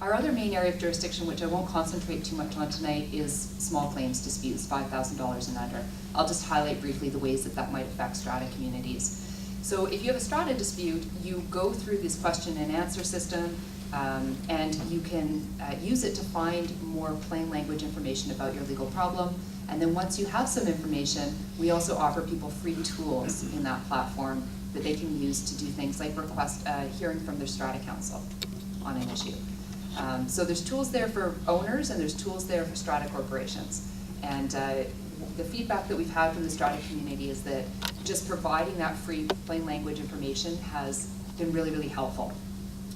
Our other main area of jurisdiction, which I won't concentrate too much on tonight, is small claims disputes, $5,000 and under. I'll just highlight briefly the ways that that might affect strata communities. So if you have a strata dispute, you go through this question and answer system, and you can use it to find more plain language information about your legal problem. And then once you have some information, we also offer people free tools in that platform that they can use to do things like request a hearing from their strata council on an issue. So there's tools there for owners and there's tools there for strata corporations. And the feedback that we've had from the strata community is that just providing that free plain language information has been really, really helpful.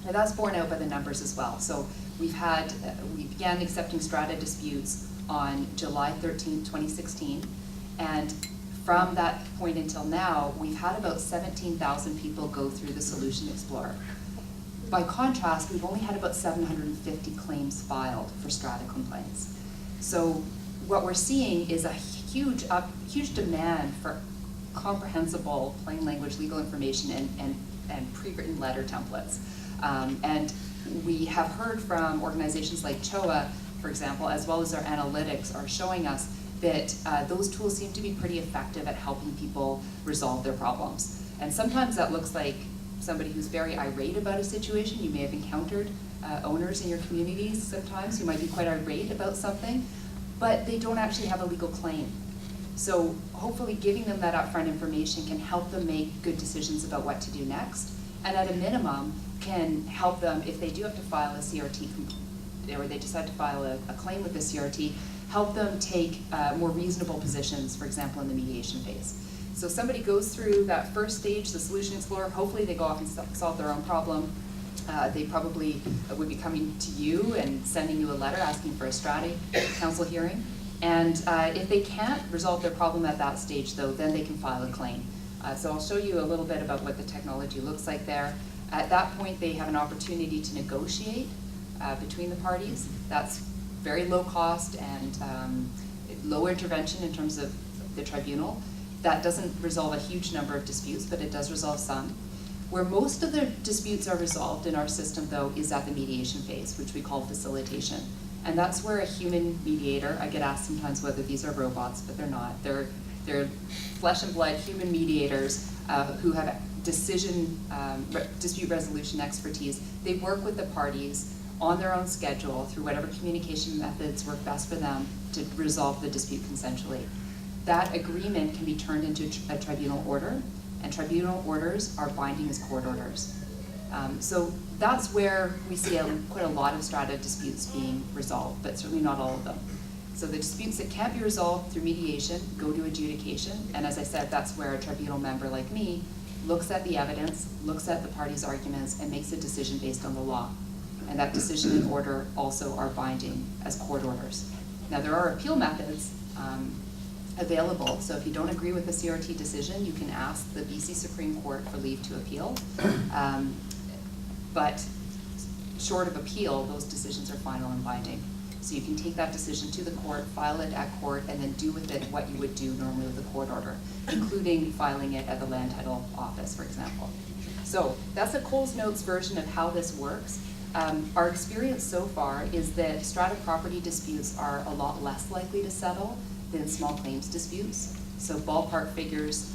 And that's borne out by the numbers as well. So we began accepting strata disputes on July 13th, 2016. And from that point until now, we've had about 17,000 people go through the Solution Explorer. By contrast, we've only had about 750 claims filed for strata complaints. So what we're seeing is a huge demand for comprehensible plain language legal information and pre-written letter templates. And we have heard from organizations like CHOA, for example, as well as our analytics are showing us that those tools seem to be pretty effective at helping people resolve their problems. And sometimes that looks like somebody who's very irate about a situation. You may have encountered owners in your communities sometimes who might be quite irate about something, but they don't actually have a legal claim. So hopefully giving them that upfront information can help them make good decisions about what to do next, and at a minimum can help them, if they do have to file a CRT, or they decide to file a claim with the CRT, help them take more reasonable positions, for example, in the mediation phase. So somebody goes through that first stage, the Solution Explorer, hopefully they go off and solve their own problem. They probably would be coming to you and sending you a letter asking for a strata council hearing. And if they can't resolve their problem at that stage, though, then they can file a claim. So I'll show you a little bit about what the technology looks like there. At that point, they have an opportunity to negotiate between the parties. That's very low cost and low intervention in terms of the tribunal. That doesn't resolve a huge number of disputes, but it does resolve some. Where most of the disputes are resolved in our system, though, is at the mediation phase, which we call facilitation. And that's where a human mediator, I get asked sometimes whether these are robots, but they're not. They're flesh and blood human mediators who have dispute resolution expertise. They work with the parties on their own schedule through whatever communication methods work best for them to resolve the dispute consensually. That agreement can be turned into a tribunal order, and tribunal orders are binding as court orders. So that's where we see quite a lot of strata disputes being resolved, but certainly not all of them. So the disputes that can't be resolved through mediation go to adjudication, and as I said, that's where a tribunal member like me looks at the evidence, looks at the parties' arguments, and makes a decision based on the law. And that decision and order also are binding as court orders. Now there are appeal methods available, so if you don't agree with the CRT decision, you can ask the BC Supreme Court for leave to appeal. But short of appeal, those decisions are final and binding. So you can take that decision to the court, file it at court, and then do with it what you would do normally with a court order, including filing it at the land title office, for example. So that's a Coles Notes version of how this works. Our experience so far is that strata property disputes are a lot less likely to settle than small claims disputes. So ballpark figures,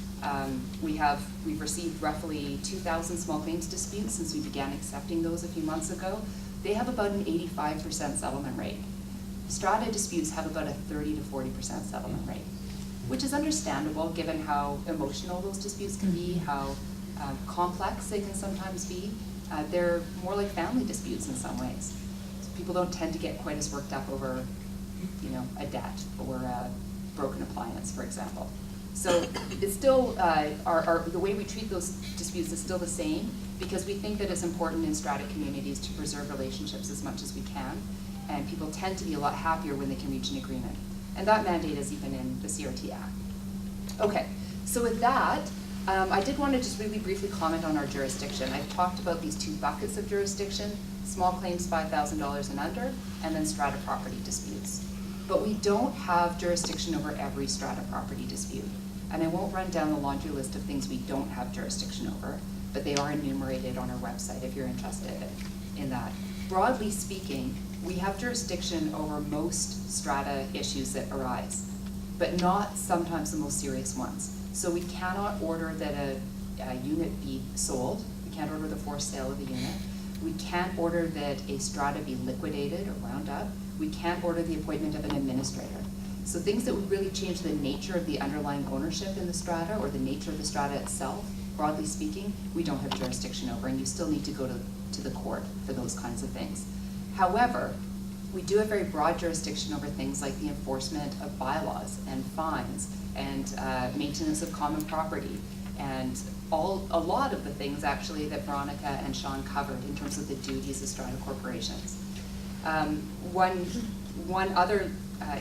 we've received roughly 2,000 small claims disputes since we began accepting those a few months ago. They have about an 85% settlement rate. Strata disputes have about a 30 to 40% settlement rate, which is understandable given how emotional those disputes can be, how complex they can sometimes be. They're more like family disputes in some ways. So people don't tend to get quite as worked up over, a debt or a broken appliance, for example. So it's still, the way we treat those disputes is still the same, because we think that it's important in strata communities to preserve relationships as much as we can, and people tend to be a lot happier when they can reach an agreement. And that mandate is even in the CRT Act. Okay, so with that, I did want to just really briefly comment on our jurisdiction. I've talked about these two buckets of jurisdiction, small claims $5,000 and under, and then strata property disputes. But we don't have jurisdiction over every strata property dispute. And I won't run down the laundry list of things we don't have jurisdiction over, but they are enumerated on our website if you're interested in that. broadly speaking, we have jurisdiction over most strata issues that arise, but not sometimes the most serious ones. So we cannot order that a unit be sold. We can't order the forced sale of a unit. We can't order that a strata be liquidated or wound up. We can't order the appointment of an administrator. So things that would really change the nature of the underlying ownership in the strata or the nature of the strata itself, broadly speaking, we don't have jurisdiction over, and you still need to go to the court for those kinds of things. However, we do have very broad jurisdiction over things like the enforcement of bylaws and fines and maintenance of common property and a lot of the things actually that Veronica and Sean covered in terms of the duties of strata corporations. One other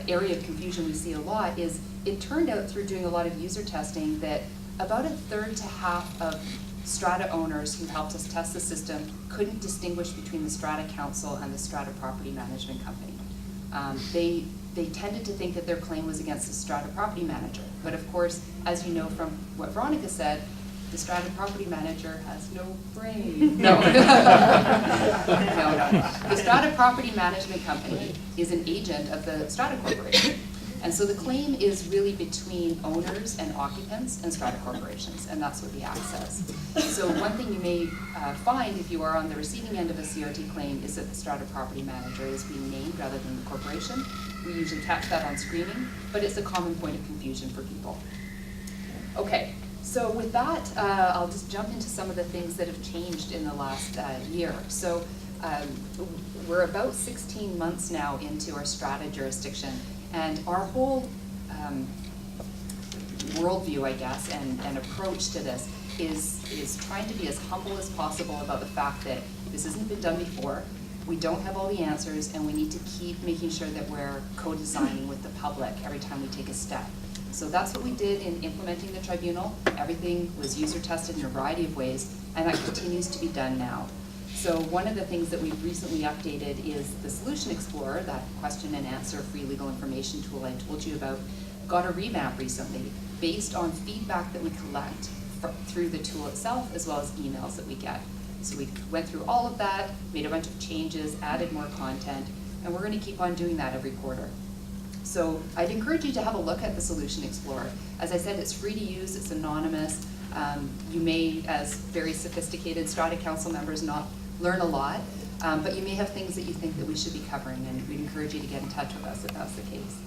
area of confusion we see a lot is it turned out through doing a lot of user testing that about a third to half of strata owners who helped us test the system couldn't distinguish between the strata council and the strata property management company. They tended to think that their claim was against the strata property manager. But of course, as you know from what Veronica said, the strata property manager has no brain. No. No. The strata property management company is an agent of the strata corporation. And so the claim is really between owners and occupants and strata corporations, and that's what the Act says. So one thing you may find if you are on the receiving end of a CRT claim is that the strata property manager is being named rather than the corporation. We usually catch that on screening, but it's a common point of confusion for people. Okay, so with that, I'll just jump into some of the things that have changed in the last year. So we're about 16 months now into our strata jurisdiction. And our whole worldview, I guess, and approach to this is trying to be as humble as possible about the fact that this hasn't been done before, we don't have all the answers, and we need to keep making sure that we're co-designing with the public every time we take a step. So that's what we did in implementing the tribunal. Everything was user tested in a variety of ways, and that continues to be done now. So one of the things that we've recently updated is the Solution Explorer, that question and answer free legal information tool I told you about, got a revamp recently based on feedback that we collect through the tool itself as well as emails that we get. So we went through all of that, made a bunch of changes, added more content, and we're going to keep on doing that every quarter. So I'd encourage you to have a look at the Solution Explorer. As I said, it's free to use, it's anonymous. You may, as very sophisticated Strata Council members, not learn a lot, but you may have things that you think that we should be covering, and we'd encourage you to get in touch with us if that's the case.